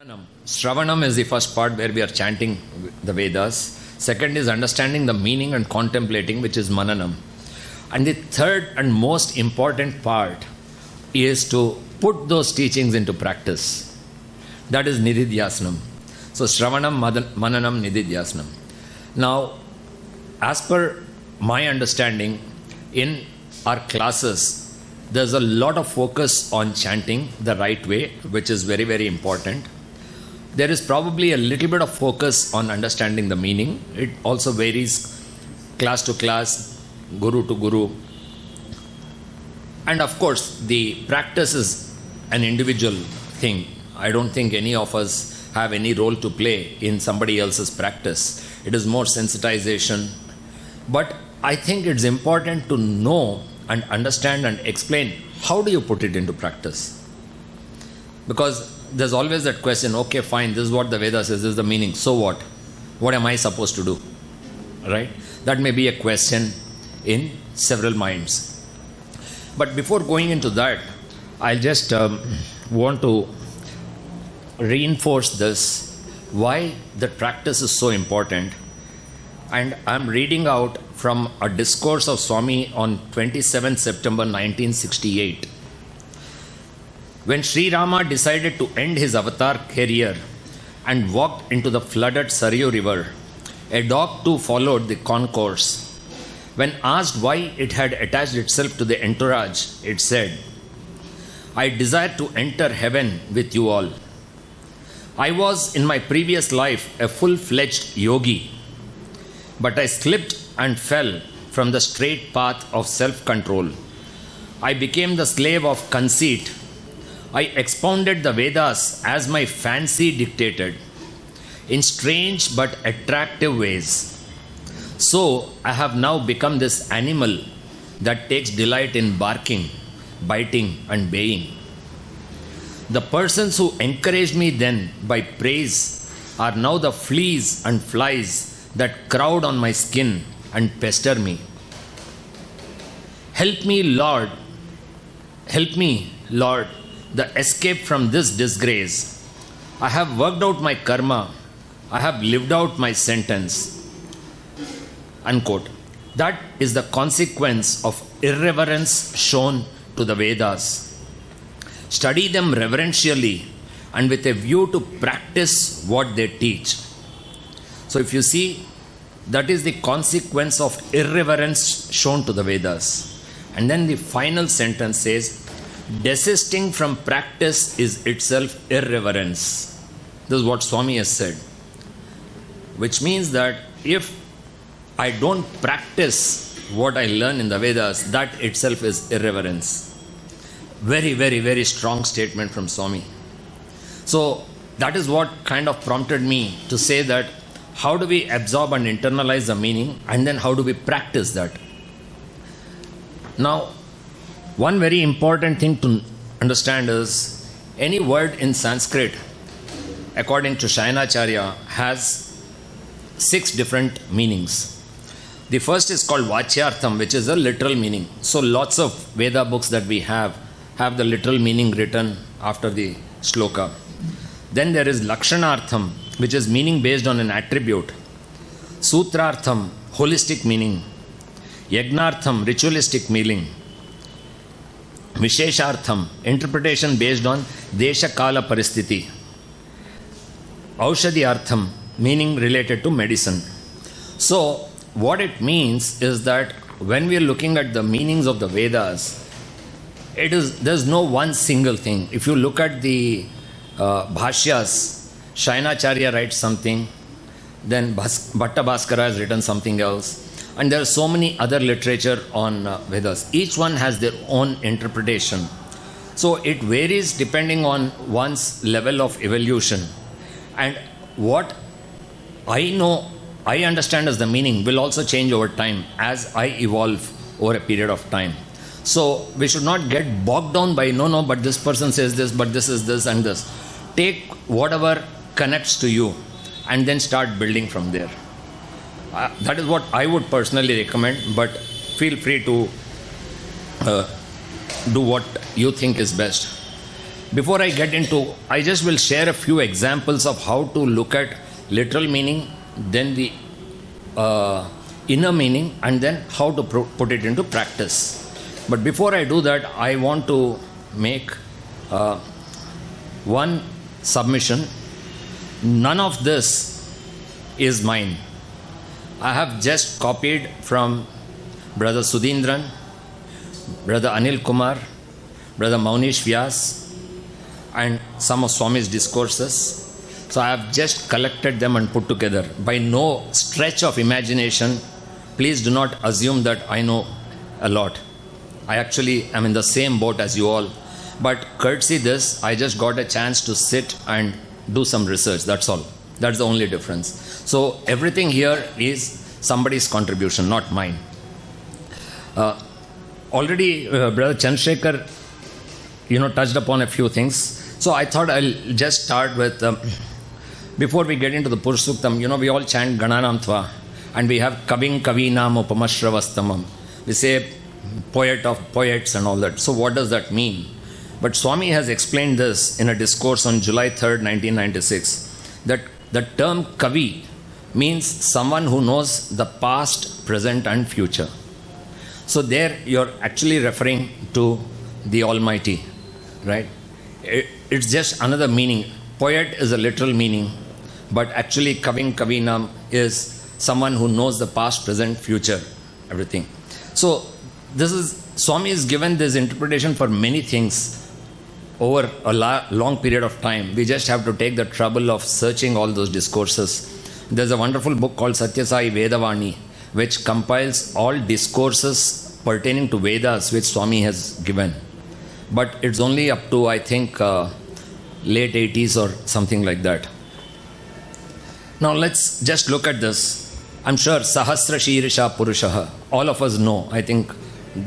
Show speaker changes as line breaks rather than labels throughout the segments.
Shravanam is the first part where we are chanting the Vedas. Second is understanding the meaning and contemplating, which is Mananam. And the third and most important part is to put those teachings into practice. That is Nididhyasanam. So Shravanam, Mananam, Nididhyasanam. Now, as per my understanding, in our classes, there's a lot of focus on chanting the right way, which is very, very important. There is probably a little bit of focus on understanding the meaning. It also varies class to class, guru to guru. And of course, the practice is an individual thing. I don't think any of us have any role to play in somebody else's practice. It is more sensitization. But I think it's important to know and understand and explain how do you put it into practice. Because there's always that question, okay, fine, this is what the Vedas says, this is the meaning, so what? What am I supposed to do? Right? That may be a question in several minds. But before going into that, I just want to reinforce this, why the practice is so important. And I'm reading out from a discourse of Swami on 27 September 1968. When Sri Rama decided to end his avatar career and walked into the flooded Saryu river, a dog too followed the concourse. When asked why it had attached itself to the entourage, it said, "I desire to enter heaven with you all. I was in my previous life a full-fledged yogi, but I slipped and fell from the straight path of self-control. I became the slave of conceit. I expounded the Vedas as my fancy dictated, in strange but attractive ways. So I have now become this animal that takes delight in barking, biting, and baying. The persons who encouraged me then by praise are now the fleas and flies that crowd on my skin and pester me. Help me, Lord, the escape from this disgrace. I have worked out my karma. I have lived out my sentence." Unquote. That is the consequence of irreverence shown to the Vedas. Study them reverentially and with a view to practice what they teach. So if you see, that is the consequence of irreverence shown to the Vedas. And then the final sentence says, "Desisting from practice is itself irreverence." This is what Swami has said. Which means that if I don't practice what I learn in the Vedas, that itself is irreverence. Very, very, very strong statement from Swami. So that is what kind of prompted me to say that how do we absorb and internalize the meaning, and then how do we practice that? Now, one very important thing to understand is any word in Sanskrit, according to Shayanacharya, has 6 different meanings. The first is called Vachyartham, which is a literal meaning. So lots of Veda books that we have the literal meaning written after the shloka. Then there is Lakshanartham, which is meaning based on an attribute. Sutrartham, holistic meaning. Yagnartham, ritualistic meaning. Visheshartham, interpretation based on Desha Kala Paristiti. Aushadhyartham, meaning related to medicine. So, what it means is that when we are looking at the meanings of the Vedas, there's no one single thing. If you look at the Bhashyas, Shayanacharya writes something, then Bhatta Bhaskara has written something else. And there are so many other literature on Vedas. Each one has their own interpretation. So it varies depending on one's level of evolution. And what I understand as the meaning will also change over time as I evolve over a period of time. So we should not get bogged down by, no, but this person says this, but this is this and this. Take whatever connects to you and then start building from there. That is what I would personally recommend, but feel free to do what you think is best. before I get into, I just will share a few examples of how to look at literal meaning, then the inner meaning, and then how to put it into practice. But before I do that, I want to make one submission. None of this is mine. I have just copied from Brother Sudhindran, Brother Anil Kumar, Brother Maunish Vyas, and some of Swami's discourses. So I have just collected them and put together. By no stretch of imagination, please do not assume that I know a lot. I actually am in the same boat as you all. But courtesy this, I just got a chance to sit and do some research. That's all. That's the only difference. So everything here is somebody's contribution, not mine. Already Brother Chandrashekar, touched upon a few things. So I thought I'll just start with, before we get into the Purushsuktam, we all chant Gananamtva, and we have Kaving Kavinam Upamashravastamam. We say poet of poets and all that. So what does that mean? But Swami has explained this in a discourse on July 3rd, 1996, that the term Kavi means someone who knows the past, present and future. So there you're actually referring to the Almighty, right? It's just another meaning. Poet is a literal meaning, but actually Kaving Kavinam is someone who knows the past, present, future, everything. So Swami is given this interpretation for many things over a long period of time. We just have to take the trouble of searching all those discourses. There's a wonderful book called Sathya Sai Vedavani, which compiles all discourses pertaining to Vedas which Swami has given. But it's only up to, I think, late 80s or something like that. Now let's just look at this. I'm sure Sahasra Shirisha Purushaha, all of us know. I think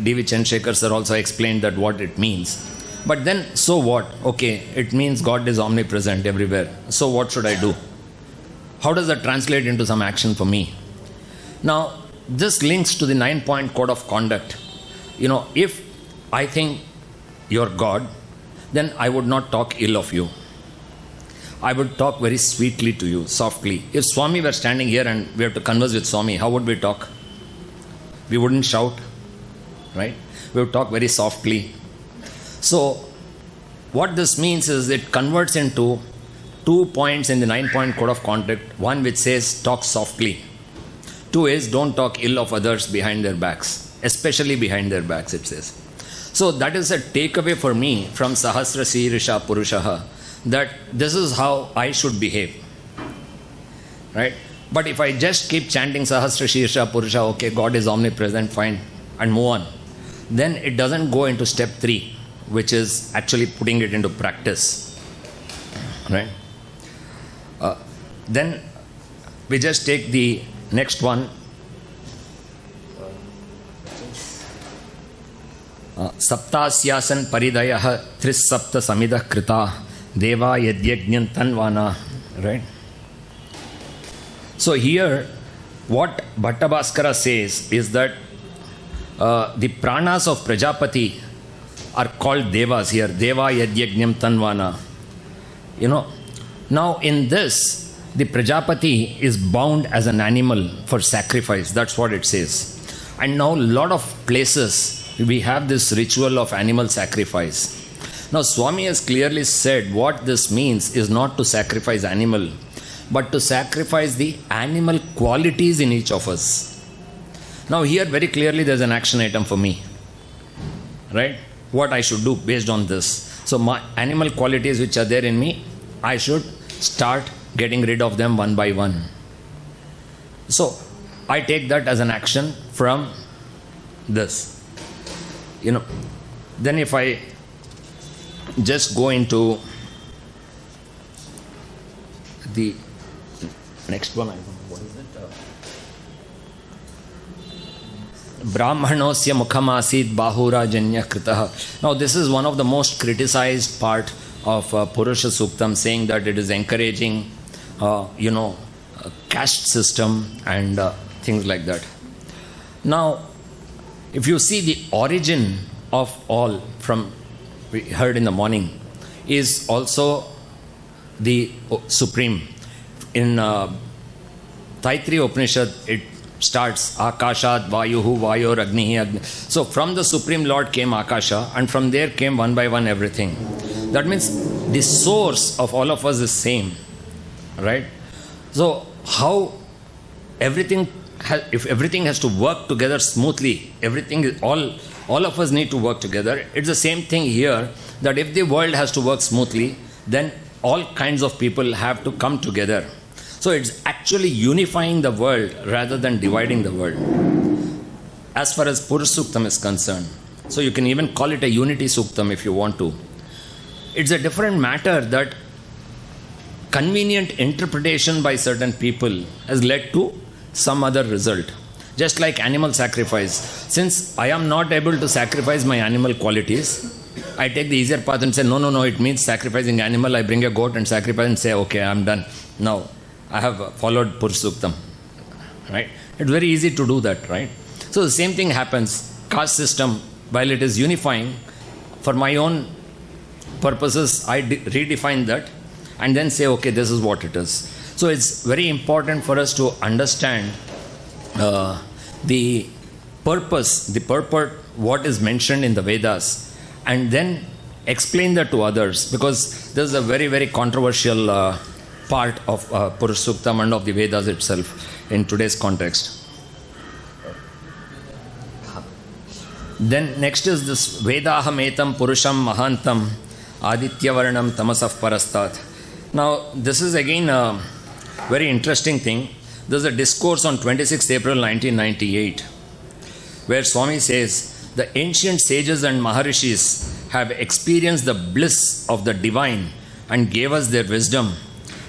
D.V. Chandrashekar sir also explained that what it means. But then, so what? Okay, it means God is omnipresent everywhere. So what should I do? How does that translate into some action for me? Now, this links to the 9-point code of conduct. If I think you're God, then I would not talk ill of you. I would talk very sweetly to you, softly. If Swami were standing here and we have to converse with Swami, how would we talk? We wouldn't shout, right? We would talk very softly. So, what this means is it converts into 2 points in the 9-point code of conduct. One which says talk softly. 2 is don't talk ill of others behind their backs, especially behind their backs, it says. So that is a takeaway for me from Sahasra Sirisha Purushaha, that this is how I should behave, right? But if I just keep chanting Sahasra Sirisha Purusha, okay, God is omnipresent, fine, and move on, then it doesn't go into step 3, which is actually putting it into practice, right? Then we just take the next one. Saptasyasan paridayah trisapta samidah krita deva yadyajñan tanvana, right? So here what Bhattabhaskara says is that the pranas of Prajapati are called devas here. Deva yadyajñam tanvana. Now in this, the Prajapati is bound as an animal for sacrifice. That's what it says. And now a lot of places we have this ritual of animal sacrifice. Now Swami has clearly said what this means is not to sacrifice animal, but to sacrifice the animal qualities in each of us. Now here very clearly there's an action item for me, right? What I should do based on this. So my animal qualities which are there in me, I should start getting rid of them one by one. So I take that as an action from this. Then if I just go into the next one, what is it? Brahmanosya mukhamasid bahurajanya kritaha. Now this is one of the most criticized part of Purusha Suktam, saying that it is encouraging, caste system and things like that. Now, if you see the origin of all, from we heard in the morning, is also the supreme. In Taittiriya Upanishad, it starts Akashat Vayuhu Vayor Agnihi Agni. So from the Supreme Lord came Akasha, and from there came one by one everything. That means the source of all of us is same, right? So how everything if everything has to work together smoothly, all of us need to work together. It's the same thing here, that if the world has to work smoothly, then all kinds of people have to come together. So it's actually unifying the world rather than dividing the world. As far as Purush Suktam is concerned, so you can even call it a unity Suktam if you want to. It's a different matter that convenient interpretation by certain people has led to some other result. Just like animal sacrifice. Since I am not able to sacrifice my animal qualities, I take the easier path and say, no, it means sacrificing animal. I bring a goat and sacrifice and say, okay, I'm done. Now, I have followed Purush Suktam. Right? It's very easy to do that, right? So the same thing happens. Caste system, while it is unifying, for my own purposes, I redefine that and then say, okay, this is what it is. So it's very important for us to understand the purport, what is mentioned in the Vedas, and then explain that to others, because this is a very, very controversial part of Purush Suktam and of the Vedas itself in today's context. Then next is this Vedahametam Purusham Mahantam Adityavarnam Tamasaf Parastat. Now this is again a very interesting thing. There's a discourse on 26th April 1998 where Swami says, the ancient sages and Maharishis have experienced the bliss of the divine and gave us their wisdom,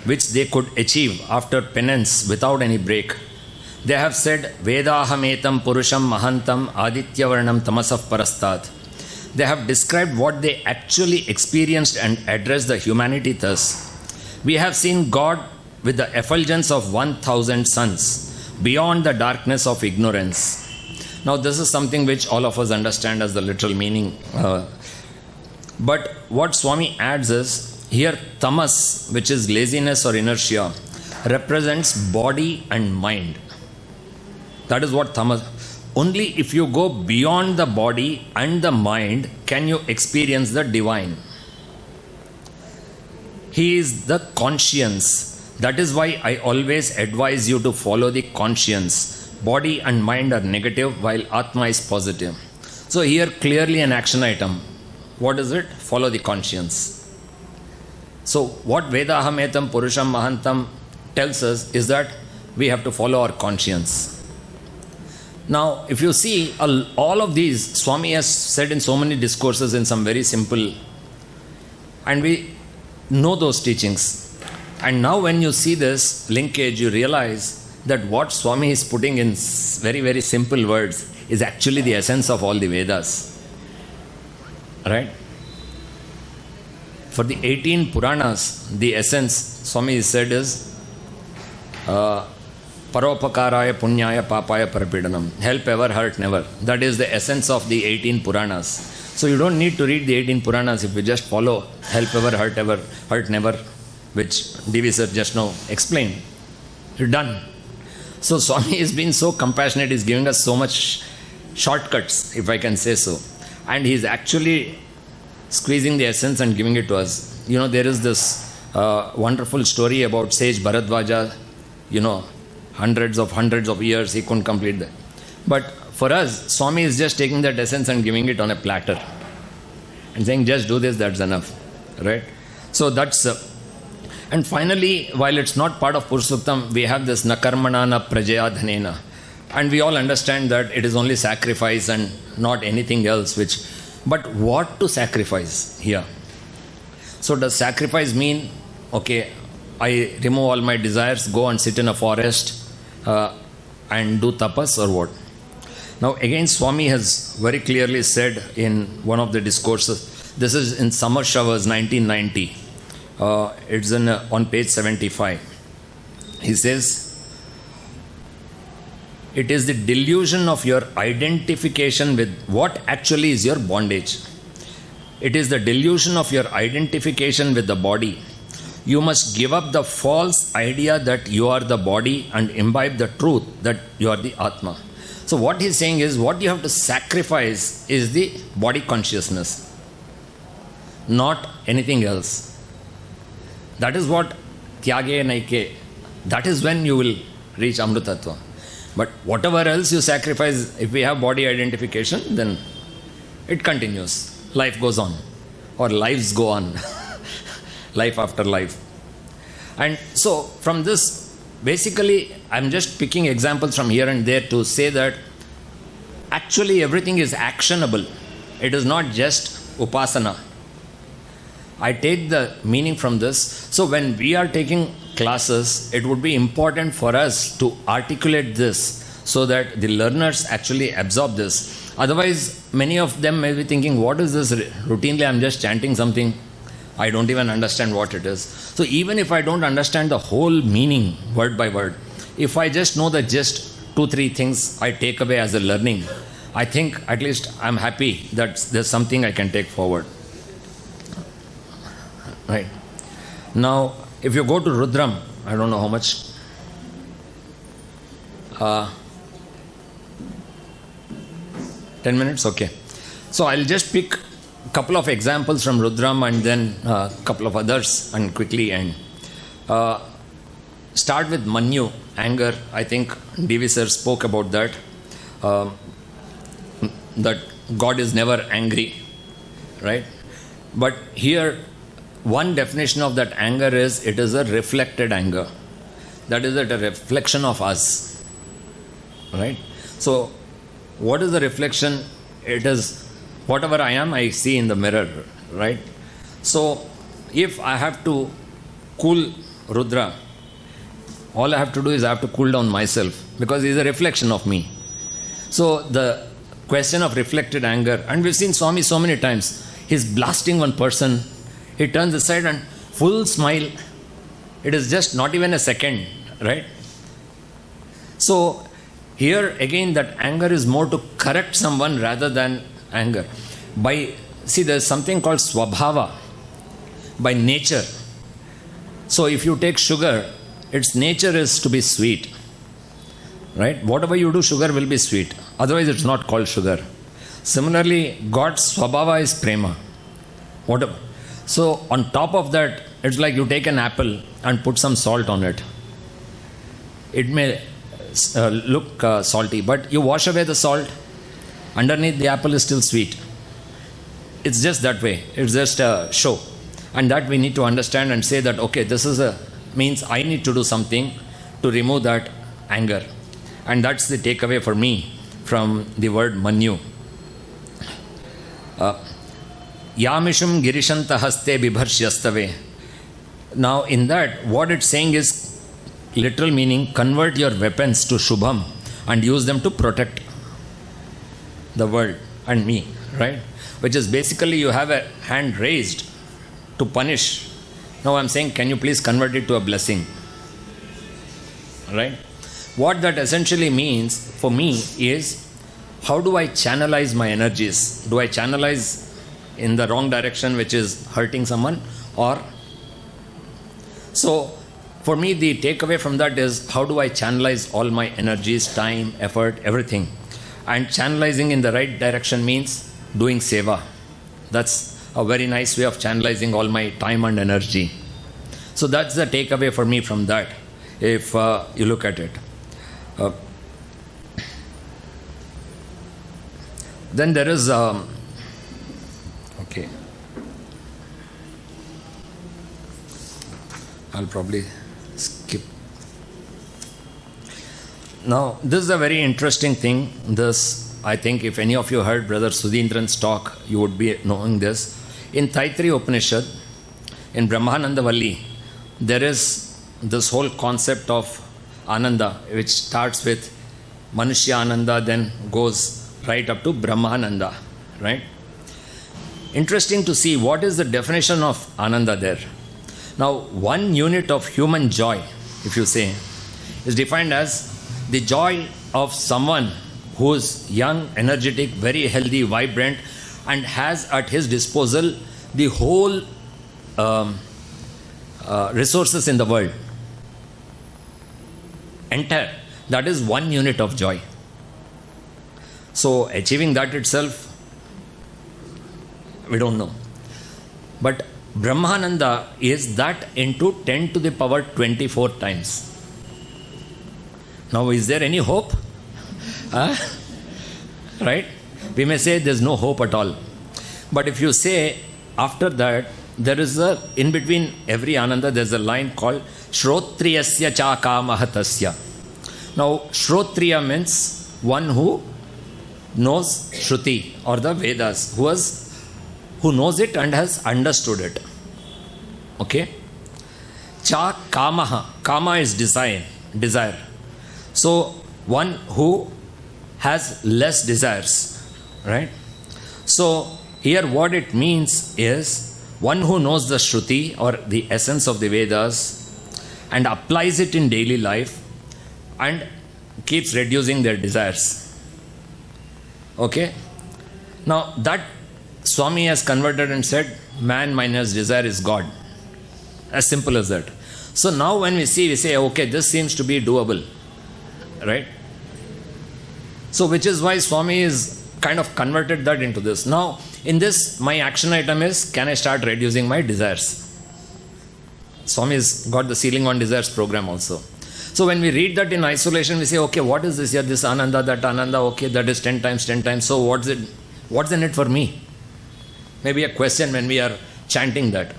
which they could achieve after penance without any break. They have said, Vedahametam Purusham Mahantam Adityavarnam Tamasaf Parastat. They have described what they actually experienced and addressed the humanity thus. We have seen God with the effulgence of 1,000 suns, beyond the darkness of ignorance. Now this is something which all of us understand as the literal meaning. But what Swami adds is, here tamas, which is laziness or inertia, represents body and mind. That is what tamas. Only if you go beyond the body and the mind can you experience the divine. He is the conscience. That is why I always advise you to follow the conscience. Body and mind are negative while Atma is positive. So here clearly an action item. What is it? Follow the conscience. So what Vedahametam Purusham Mahantam tells us is that we have to follow our conscience. Now if you see all of these, Swami has said in so many discourses in some very simple, and we know those teachings. And now when you see this linkage, you realize that what Swami is putting in very, very simple words is actually the essence of all the Vedas. Right? For the 18 Puranas, the essence, Swami said, is Paropakaraya Punyaya Papaya Parapidanam. Help ever, hurt never. That is the essence of the 18 Puranas. So you don't need to read the 18 Puranas if you just follow help ever, hurt never, which D.V. sir just now explained. You're done. So Swami is being so compassionate, he's giving us so much shortcuts, if I can say so. And he's actually squeezing the essence and giving it to us. You know, there is this wonderful story about sage Bharadwaja, hundreds of years he couldn't complete that. But for us, Swami is just taking that essence and giving it on a platter and saying, just do this, that's enough. Right? So that's... and finally, while it's not part of Purush Suktam, we have this Nakarmana na prajaya dhanena. And we all understand that it is only sacrifice and not anything else. But what to sacrifice here? So does sacrifice mean, okay, I remove all my desires, go and sit in a forest and do tapas, or what? Now again, Swami has very clearly said in one of the discourses, this is in Summer Showers 1990. It's on page 75. He says, it is the delusion of your identification with what actually is your bondage. it is the delusion of your identification with the body. You must give up the false idea that you are the body and imbibe the truth that you are the Atma. So what he's saying is, what you have to sacrifice is the body consciousness, not anything else. That is what Tyage Naike, that is when you will reach Amrutattva. But whatever else you sacrifice, if we have body identification, then it continues. Life goes on, or lives go on, life after life. And so from this, basically, I'm just picking examples from here and there to say that actually everything is actionable. It is not just upasana. I take the meaning from this. So when we are taking classes, it would be important for us to articulate this so that the learners actually absorb this. Otherwise, many of them may be thinking, what is this? Routinely, I'm just chanting something. I don't even understand what it is. So even if I don't understand the whole meaning word by word, if I just know the gist, 2-3 things I take away as a learning, I think at least I'm happy that there's something I can take forward. Right. Now, if you go to Rudram, I don't know how much. 10 minutes? Okay. So I'll just pick a couple of examples from Rudram and then a couple of others and quickly end. Start with Manyu, anger. I think D.V. sir spoke about that. That God is never angry. Right? But here, one definition of that anger is, it is a reflected anger. That is a reflection of us. Right? So, what is the reflection? It is whatever I am, I see in the mirror. Right? So, if I have to cool Rudra, all I have to do is I have to cool down myself, because he is a reflection of me. So, the question of reflected anger, and we've seen Swami so many times, he's blasting one person, he turns aside and full smile. It is just not even a second, right? So here again, that anger is more to correct someone rather than anger. See, there's something called swabhava, by nature. So if you take sugar, its nature is to be sweet, right? Whatever you do, sugar will be sweet. Otherwise, it's not called sugar. Similarly, God's swabhava is prema. Whatever. So on top of that, it's like you take an apple and put some salt on it. It may look salty, but you wash away the salt, underneath the apple is still sweet. It's just that way. It's just a show. And that we need to understand and say that, okay, this is means I need to do something to remove that anger. And that's the takeaway for me from the word Manyu. Yamishum girishanta haste bibharshyastave. Now in that, what it's saying is, literal meaning, convert your weapons to Shubham and use them to protect the world and me, right? Which is basically you have a hand raised to punish. Now I'm saying, can you please convert it to a blessing? Right? What that essentially means for me is, how do I channelize my energies? Do I channelize in the wrong direction, which is hurting someone? Or so for me, the takeaway from that is, how do I channelize all my energies, time, effort, everything? And channelizing in the right direction means doing seva. That's a very nice way of channelizing all my time and energy. So that's the takeaway for me from that, if you look at it. Then there is okay, I'll probably skip. Now this is a very interesting thing. This, I think, if any of you heard Brother Sudhindran's talk, you would be knowing this. In Taittiriya Upanishad, in Brahmananda Valli, there is this whole concept of Ananda, which starts with Manushya Ananda, then goes right up to Brahmananda, right? Interesting to see what is the definition of Ananda there. Now, 1 unit of human joy, if you say, is defined as the joy of someone who is young, energetic, very healthy, vibrant, and has at his disposal the whole resources in the world. Entire. That is one unit of joy. So achieving that itself, we don't know. But Brahmananda is that into 10 to the power 24 times. Now, is there any hope? Right? We may say there's no hope at all. But if you say after that, there is a, in between every Ananda, there's a line called Shrotriyasya cha kamahatasya. Now, Shrotriya means one who knows Shruti or the Vedas, who knows it and has understood it. Okay? Cha kamaha. Kama is desire. So, one who has less desires. Right? So, here what it means is one who knows the Shruti or the essence of the Vedas and applies it in daily life and keeps reducing their desires. Okay? Now, that Swami has converted and said, man minus desire is God. As simple as that. So now when we say, okay, this seems to be doable. Right? So which is why Swami is kind of converted that into this. Now, in this, my action item is, can I start reducing my desires? Swami has got the Ceiling on Desires program also. So when we read that in isolation, we say, okay, what is this here? This Ananda, that Ananda, okay, that is 10 times, 10 times. So what's in it for me? Maybe a question when we are chanting that.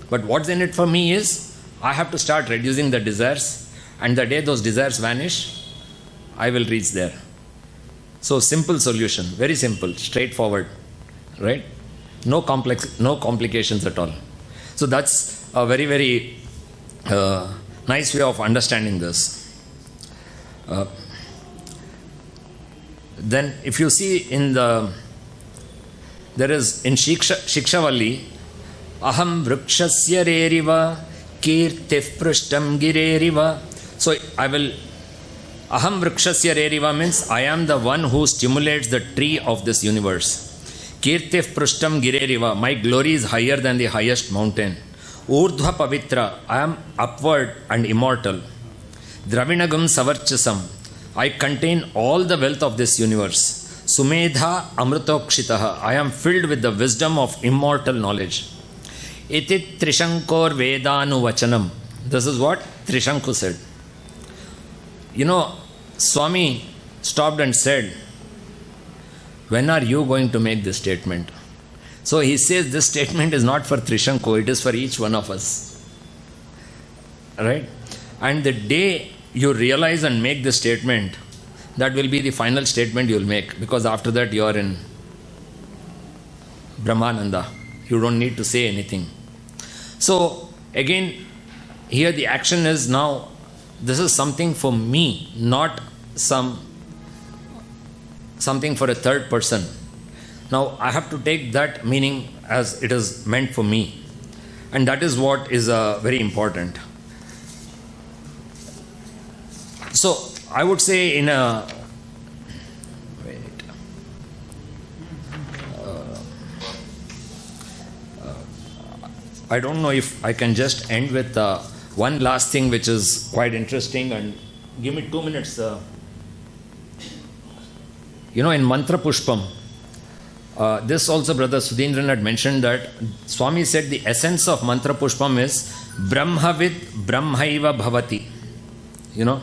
But what's in it for me is, I have to start reducing the desires, and the day those desires vanish, I will reach there. So simple solution, very simple, straightforward, right? No complications at all. So that's a very, very nice way of understanding this. Then if you see in there is in Shikshavalli, Aham vrikshasya reriva kirtif prishtam gireriva. So I will, Aham vrikshasya reriva means I am the one who stimulates the tree of this universe. Kirtif prishtam gireriva, my glory is higher than the highest mountain. Urdhva pavitra, I am upward and immortal. Dravinagam savarchasam, I contain all the wealth of this universe. Sumedha amrutokshitaha, I am filled with the wisdom of immortal knowledge. Iti Trishankor Vedanu Vachanam. This is what Trishanku said. You know, Swami stopped and said, when are you going to make this statement? So he says this statement is not for Trishanku, it is for each one of us. Right? And the day you realize and make this statement, that will be the final statement you will make, because after that you are in Brahmananda. You don't need to say anything. So again, here the action is now, this is something for me, not something for a third person. Now I have to take that meaning as it is meant for me. And that is what is very important. So I would say in a I don't know if I can just end with one last thing which is quite interesting, and give me 2 minutes. You know, in Mantra Pushpam, this also Brother Sudhindran had mentioned that Swami said the essence of Mantra Pushpam is Brahmavid Brahmaiva Bhavati. You know.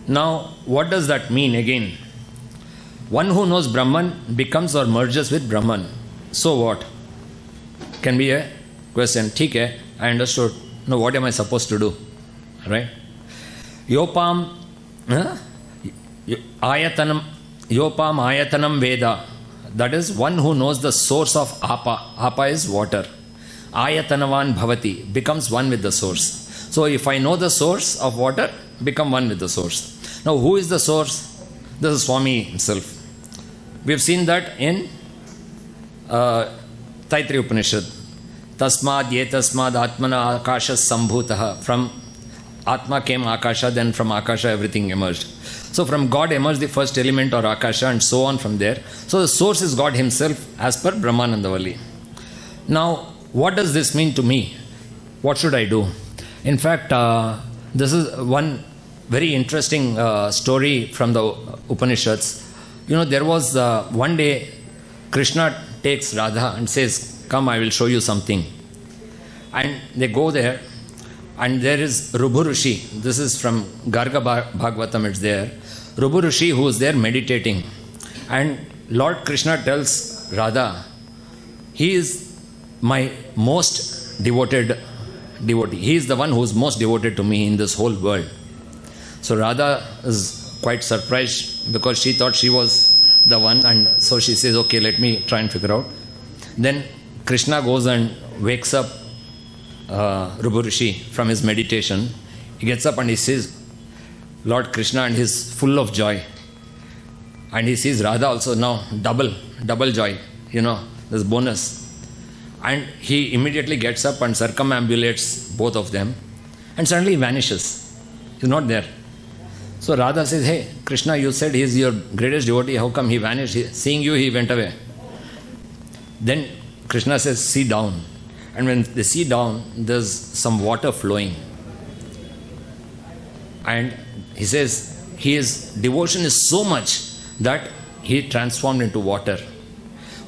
Now, what does that mean again? One who knows Brahman becomes or merges with Brahman. So what? Can be a question. Theek hai, I understood. No, what am I supposed to do? Right? Yopam ayatanam Veda. That is one who knows the source of Apa. Apa is water. Ayatanavan Bhavati, becomes one with the source. So if I know the source of water, become one with the source. Now who is the source? This is Swami himself. We have seen that in Taittiriya Upanishad. Tasmad yetasmad atmana akasha sambhutaha. From Atma came Akasha, then from Akasha everything emerged. So from God emerged the first element or Akasha and so on from there. So the source is God himself as per Brahmanandavali. Now, what does this mean to me? What should I do? In fact, this is one very interesting story from the Upanishads. There was one day Krishna takes Radha and says, "Come, I will show you something." And they go there, and there is Rubhu Rishi. This is from Garga Bhagavatam, it's there. Rubhu Rishi, who is there meditating. And Lord Krishna tells Radha, he is my most devoted devotee. He is the one who is most devoted to me in this whole world. So Radha is quite surprised because she thought she was the one, and so she says, "Okay, let me try and figure out." Then Krishna goes and wakes up Rubhu Rishi from his meditation. He gets up and he sees Lord Krishna and he's full of joy. And he sees Radha also now, double joy, this bonus. And he immediately gets up and circumambulates both of them, and suddenly he vanishes. He's not there. So Radha says, "Hey, Krishna, you said he is your greatest devotee. How come he vanished? Seeing you, he went away." Then Krishna says, "See down." And when they see down, there's some water flowing. And he says, his devotion is so much that he transformed into water.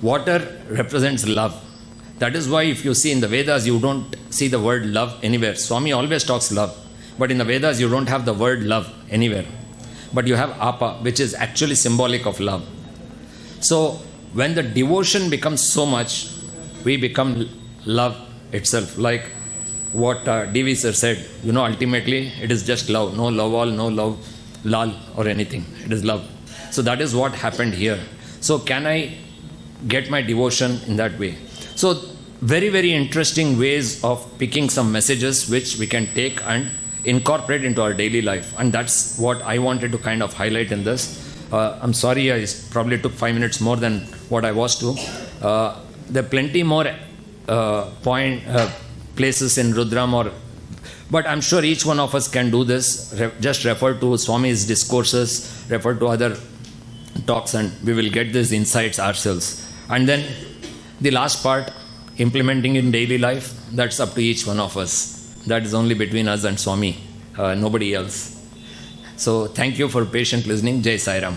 Water represents love. That is why if you see in the Vedas, you don't see the word love anywhere. Swami always talks love. But in the Vedas, you don't have the word love anywhere. But you have apa, which is actually symbolic of love. So when the devotion becomes so much, we become love itself. Like what D.V. sir said, ultimately it is just love. No love all, no love lal or anything. It is love. So that is what happened here. So can I get my devotion in that way? So very, very interesting ways of picking some messages which we can take and incorporate into our daily life. And that's what I wanted to kind of highlight in this. I'm sorry I probably took 5 minutes more than what I was to. There are plenty more places in Rudram, but I'm sure each one of us can do this. Just refer to Swami's discourses, refer to other talks, and we will get these insights ourselves. And then the last part, implementing in daily life, that's up to each one of us. That is only between us and Swami, nobody else. So thank you for patient listening. Jai Sai Ram.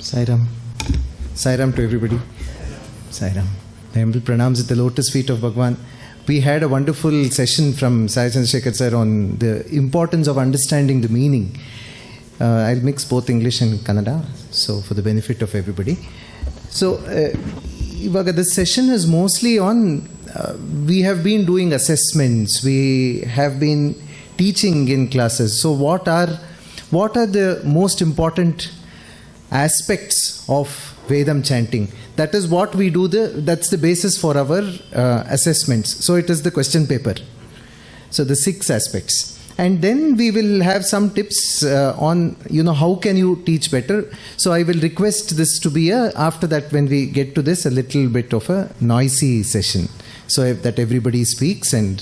Sai Ram. Sai Ram to everybody. Sai Ram. The humble pranams at the lotus feet of Bhagawan. We had a wonderful session from Sai Chandrashekar sir on the importance of understanding the meaning. I'll mix both English and Kannada, so for the benefit of everybody. So, this session is mostly on, we have been doing assessments, we have been teaching in classes. So what are the most important aspects of Vedam chanting? That is what we do, that's the basis for our assessments. So it is the question paper. So the 6 aspects. And then we will have some tips on, how can you teach better. So I will request this to be after that when we get to this, a little bit of a noisy session. So that everybody speaks, and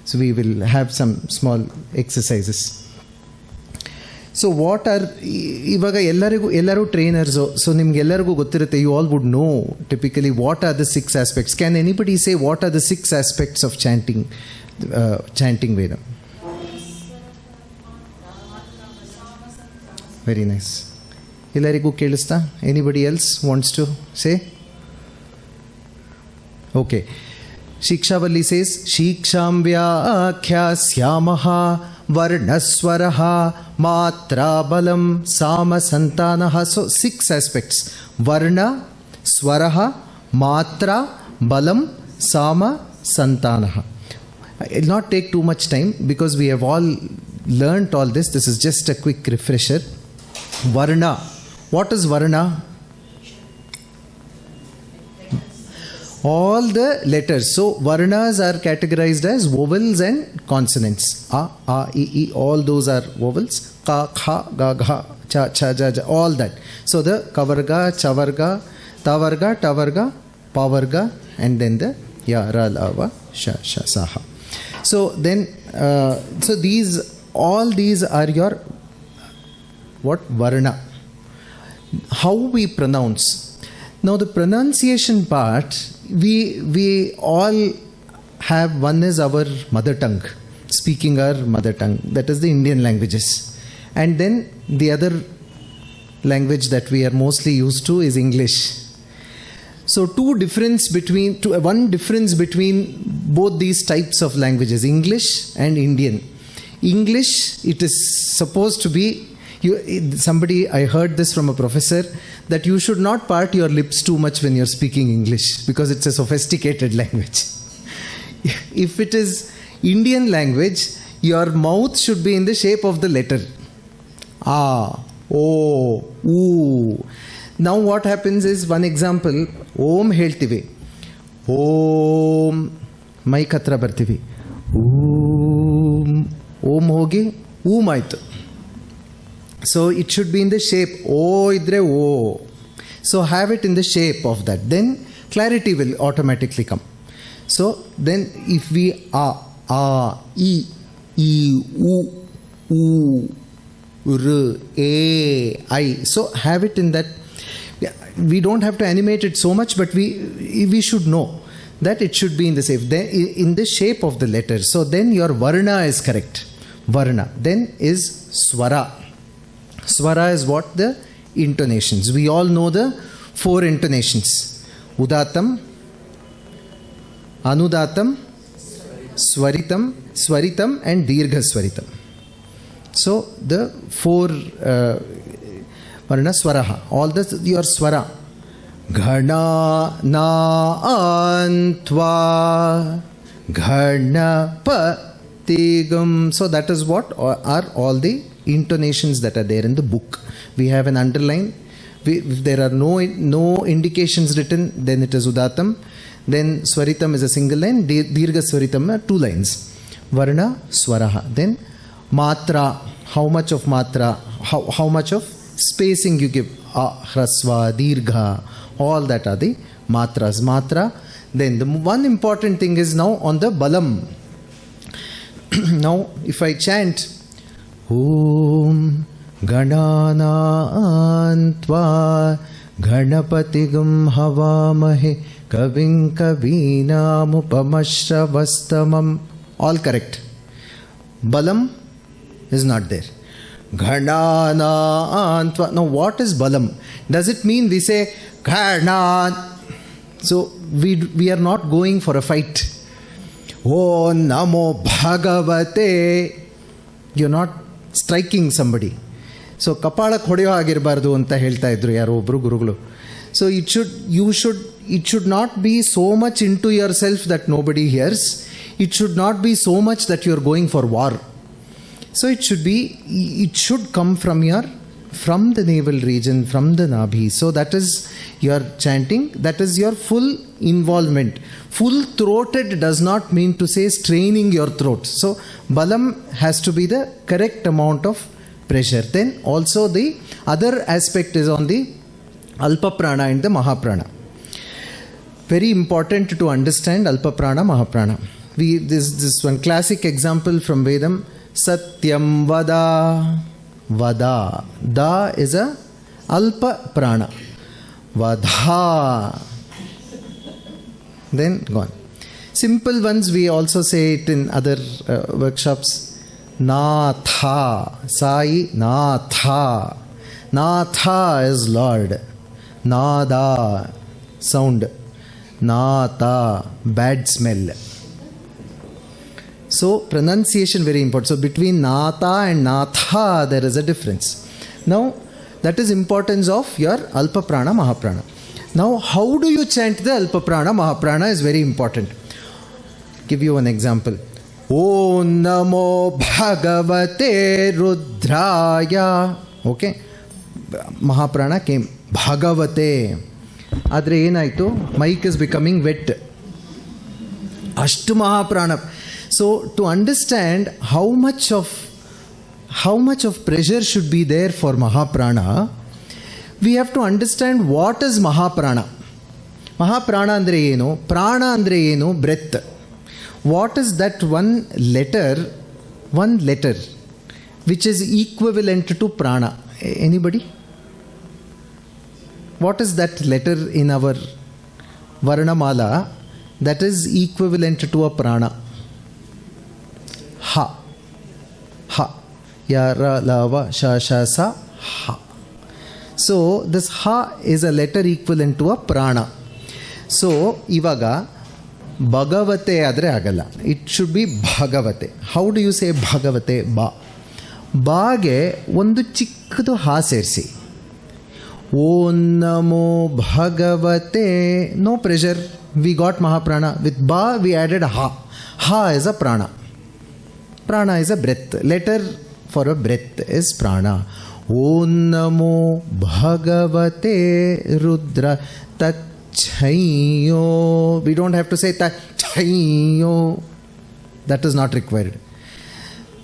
so we will have some small exercises. So what are, ಇವಾಗ ಎಲ್ಲರೂ trainers, so ನಿಮ್ಗೆಲ್ಲರಿಗೂ ಗೊತ್ತಿರುತ್ತೆ, you all would know typically what are the 6 aspects. Can anybody say what are the 6 aspects of chanting Vedam? Very nice. ಎಲ್ಲರಿಗೂ ಕೇಳಿಸ್ತಾ? Anybody else wants to say? Okay. Shikshavalli says, Shiksham vyakhyasyaamaha varnaswaraha matra balam sama santanaha. So 6 aspects: varna, swaraha, matra, balam, sama, santanaha. It will not take too much time because we have all learnt all this. This is just a quick refresher. Varna. What is varna? All the letters. So varnas are categorized as vowels and consonants. A, I, all those are vowels. Ka, kha, ga, gha, cha, cha, ja, ja, all that. So the kavarga, chavarga, tavarga, tavarga, pavarga, and then the ya, ra, la, va, sha, sha, saha. So then, so all these are your what? Varna. How we pronounce. Now the pronunciation part, we all have, one is our mother tongue, speaking our mother tongue, that is the Indian languages. And then the other language that we are mostly used to is English. So one difference between both these types of languages, English and Indian. English, it is supposed to be, I heard this from a professor, that you should not part your lips too much when you're speaking English, because it's a sophisticated language. If it is Indian language, your mouth should be in the shape of the letter. A, O, U. Now what happens is, one example, Om ಹೇಳ್ತೀವಿ. Om, mic ಹತ್ರ ಬರ್ತೀವಿ. Om ಹೋಗಿ Om ಆಯ್ತು. So it should be in the shape. O idre O. So have it in the shape of that. Then clarity will automatically come. So then if we I, U, R, A, I. So have it in that. We don't have to animate it so much, but we should know that it should be in the shape. Then in the shape of the letter. So then your varna is correct. Varna. Then is swara. Swara is what? The intonations. We all know the 4 intonations. Udatam, Anudatam, Swaritam and Dirgha Swaritam. So the 4 Varna Swaraha. All your Swara. Ghana, na, antva, ghana, patigam. So that is what are all the intonations that are there in the book. We have an underline. If there are no indications written, then it is Udatam. Then Swaritam is a single line. Dirgha Swaritam are 2 lines. Varna Swaraha. Then Matra. How much of Matra? How much of spacing you give? Hrasva, Dirgha. All that are the Matras. Matra. Then the one important thing is now on the Balam. Now if I chant Om Ganana Antva Ganapatigam Havamahe Kavin Kavina Mupamashravastamam. All correct. Balam is not there. Ganana Antva. Now what is Balam? Does it mean we say Gana? So we are not going for a fight. Oh Namo Bhagavate. You're not striking somebody. So kapalak ಹೊಡೆಯೋ ಆಗಿರಬಾರ್ದು ಅಂತ ಹೇಳ್ತಾ ಇದ್ರು ಯಾರೋ ಒಬ್ರು ಗುರುಗಳು. So it should not be so much into yourself that nobody hears. It should not be so much that you're going for war. So it should come from the navel region, from the nabhi. So that is your chanting, that is your full involvement. Full throated does not mean to say straining your throat. So balam has to be the correct amount of pressure. Then also the other aspect is on the alpa prana and the mahaprana. Very important to understand alpa prana, mahaprana. This one classic example from Vedam. Satyam vada. Vada. Da is a alpa prana. Vadha. Then gone. Simple ones we also say it in other workshops. Natha. Sai Natha. Natha is Lord. Nada. Sound. Nata. Bad smell. So pronunciation very important. So between Nata and Natha there is a difference. Now that is importance of your alpa prana, mahaprana. Now how do you chant the alpa prana, mahaprana is very important. Give you an example. Om Namo Bhagavate Rudraya. Okay. Mahaprana came. Bhagavate. ಆದರೆ ಏನಾಯಿತು, mic is becoming wet. ಅಷ್ಟು ಮಹಾಪ್ರಾಣ. So to understand how much of pressure should be there for mahaprana, we have to understand what is mahaprana. ಮಹಾಪ್ರಾಣ ಅಂದರೆ ಏನು, ಪ್ರಾಣ ಅಂದರೆ ಏನು, breath. What is that one letter which is equivalent to prana? Anybody? What is that letter in our Varnamala that is equivalent to a prana? Ha. Ha. Ya, ra, la, va, sha, sha, sa, ha. So this ha is a letter equivalent to a prana. So ivaga Bhagavate ಆದರೆ ಆಗಲ್ಲ, it should be Bhagavate. How do you say Bhagavate? ಬಾಗೆ ಒಂದು ಚಿಕ್ಕದು ಹಾ ಸೇರಿಸಿ, ಓಂ ನಮೋ ಭಗವತೆ, no pressure, we got mahaprana. With ಬಾ ವಿ ಆ್ಯಡೆಡ್ ಹಾ. ಹಾ is a prana. Prana is a breath. Letter for a breath is prana. ಓಂ ನಮೋ ಭಗವತೆ ರುದ್ರ ತತ್ Chayo. We don't have to say Chayo. That is not required.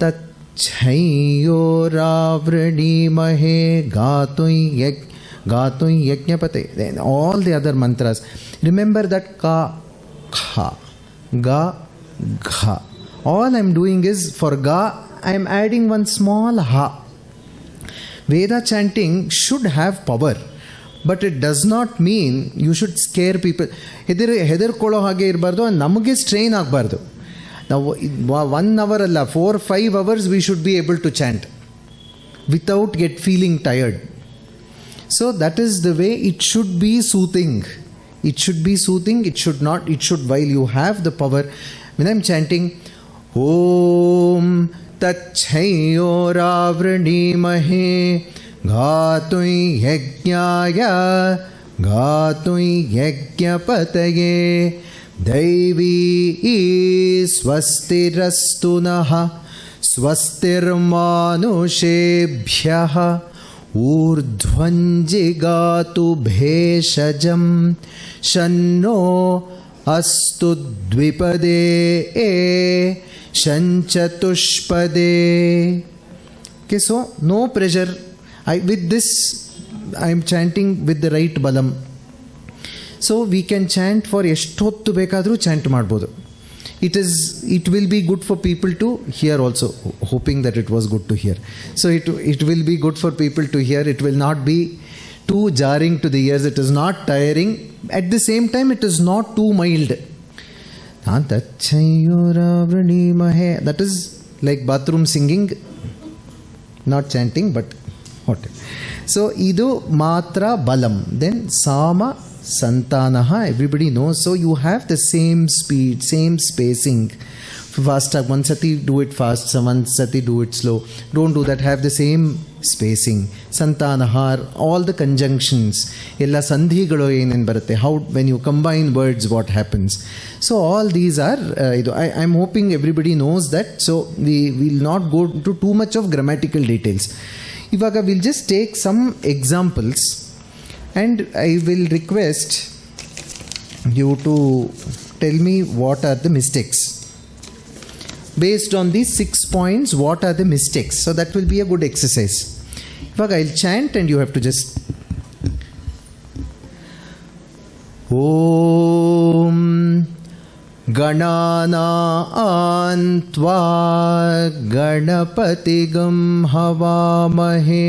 Tat Chayo Ravrani Mahe Gatui Yajnapate. Then all the other mantras. Remember that Ka, Kha, Ga, Gha. All I am doing is for Ga, I am adding one small Ha. Veda chanting should have power. But it does not mean you should scare people. ಹೆದರ್ಕೊಳ್ಳೋ ಹಾಗೆ ಇರಬಾರ್ದು, ನಮಗೆ strain ಆಗಬಾರ್ದು. ನಾವು 1 hour ಅಲ್ಲ, 4-5 hours we should be able to chant without feeling tired. So that is the way it should be soothing. It should be soothing. It should not. It should, while you have the power. When I'm chanting, Om Tat Chayo Ravrani Mahe Gatui Yajnaya Gatui Yajnapataye Daivi Swastirastu Naha Swastirmanushebhyaha ऊर्ध्वञ्जिगातु भेषजं शन्नो अस्तु द्विपदे शञ्चतुष्पदे. Okay, so no pressure. With this I am chanting with the right balam. So we can chant for ಎಷ್ಟೊತ್ತು ಬೇಕಾದರೂ chant ಮಾಡ್ಬೋದು. It will be good for people to hear also, hoping that it was good to hear. So it will be good for people to hear. It will not be too jarring to the ears. It is not tiring. At the same time, it is not too mild. That is like bathroom singing, not chanting, but what? So idu matra balam. Then sama Santanaha, everybody knows. So you have the same speed, same spacing. Fast, one sati do it fast, one sati do it slow. Don't do that. Have the same spacing. Santanaha, all the conjunctions, ella sandhigalu enen barutte. How when you combine words, what happens? So all these are. I'm hoping everybody knows that. So we will not go into too much of grammatical details. Ivaga we'll just take some examples. And I will request you to tell me what are the mistakes. Based on these 6 points, what are the mistakes? So that will be a good exercise. I'll chant and you have to just... Om Ganana Antva Ganapatigam Havamahe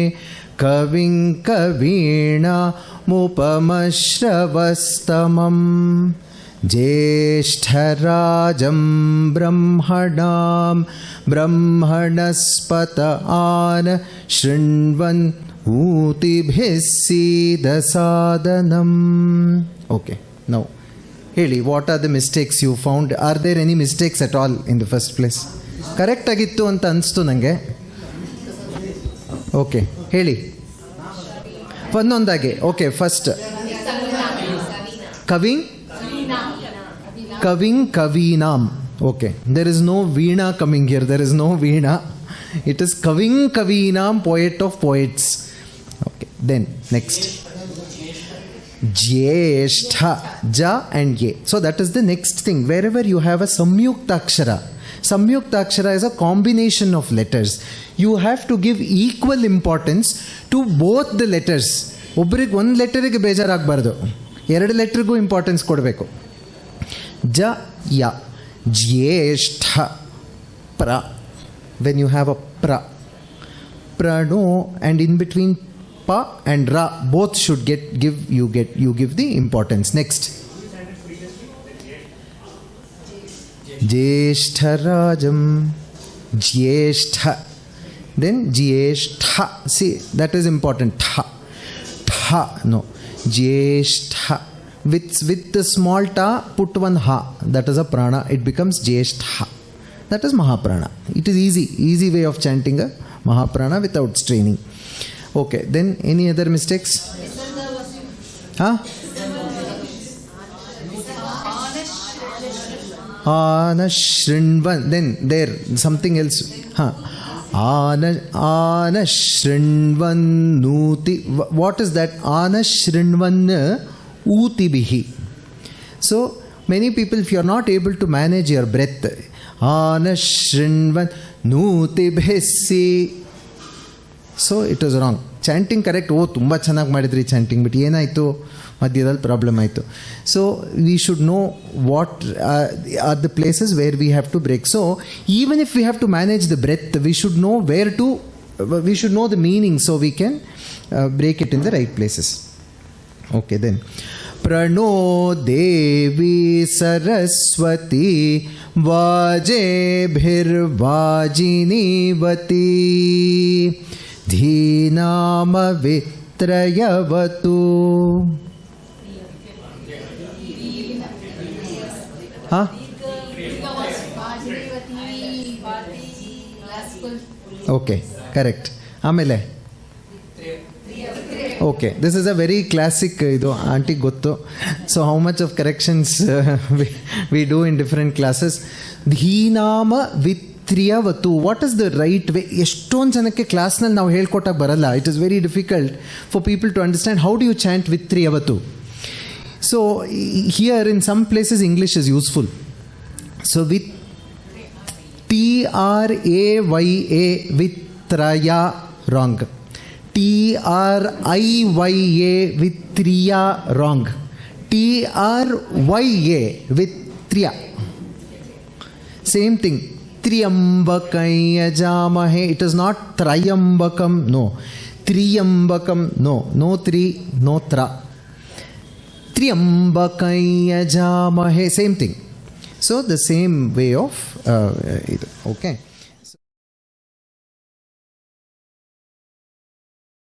Kaving Kavina Mupamashravastamam Jeshtarajam Brahmanam Brahmanaspata Ana Shrinvan Utibhisida Sadhanam. Okay, now Heli, what are the mistakes you found? Are there any mistakes at all in the first place? Correct agittu anta anstu nange. Okay, ಹೇಳಿ ಒಂದೊಂದಾಗೆ. Okay, first ಕವೀನಾಂ. Okay, there is no veena coming here. There is no veena. It is kaveenam, poet of poets. Okay, then next. Jyeshtha, Ja and Ye. So that is the next thing. Wherever you have a Samyukta Akshara, Samyukta Akshara is a combination of letters. You have to give equal importance to both the letters. ಒಬ್ಬರಿಗೆ ಒಂದು ಲೆಟರಿಗೆ ಬೇಜಾರಾಗಬಾರ್ದು, ಎರಡು ಲೆಟರ್ಗೂ importance ಕೊಡಬೇಕು. ಜ ಯ ಜ್ಯೇಷ್ಠ ಪ್ರ. When you have a pra, prano, and in between pa and ra, both should you give the importance. Next, Jeshtarajam, Jyeshtha, then Jyeshtha. See, that is important. Tha, no, Jyeshtha. With the small ta, put one ha. That is a prana. It becomes Jyeshtha. That is Mahaprana. It is easy way of chanting a Mahaprana without straining. Okay, then any other mistakes? Huh? Anashrinvan. Then there something else. Huh? Anashrinvan nuti. What is that? Anashrinvan utibihi. So many people, if you are not able to manage your breath, Anashrinvan nutibhisi. So it was wrong. Chanting correct. Oh, tumba chanagi madidri chanting, but ಏನಾಯಿತು ಮಧ್ಯದಲ್ಲಿ problem ಆಯಿತು. So we should know what are the places where we have to break. So even if we have to manage the breath, we should know we should know the meaning so we can break it in the right places. Okay, then. Prano Devi Saraswati Vajebhir Vajinivati Dhinama Vitrayavatu. Huh? Okay, correct. Amele. Okay, this is a very classic auntie gotto. So how much of corrections we do in different classes. Dhinama Vitriyavatu. What is the right way? Eshtond janake class nalli ನಾವು ಹೇಳ್ಕೊಟ್ಟಾಗ ಬರಲ್ಲ. It is very difficult for people to understand how do you chant Vitriyavatu. So here in some places English is useful. So with Traya, Vitraya, wrong. Triya, Vitriya, wrong. Trya, Vitriya. Same thing. Triyambakaya Jamahe. It is not Trayambakam, no. Triyambakam, no. No tri, no tra. Triyambakaya Jamahe. Same thing. So the same way of okay.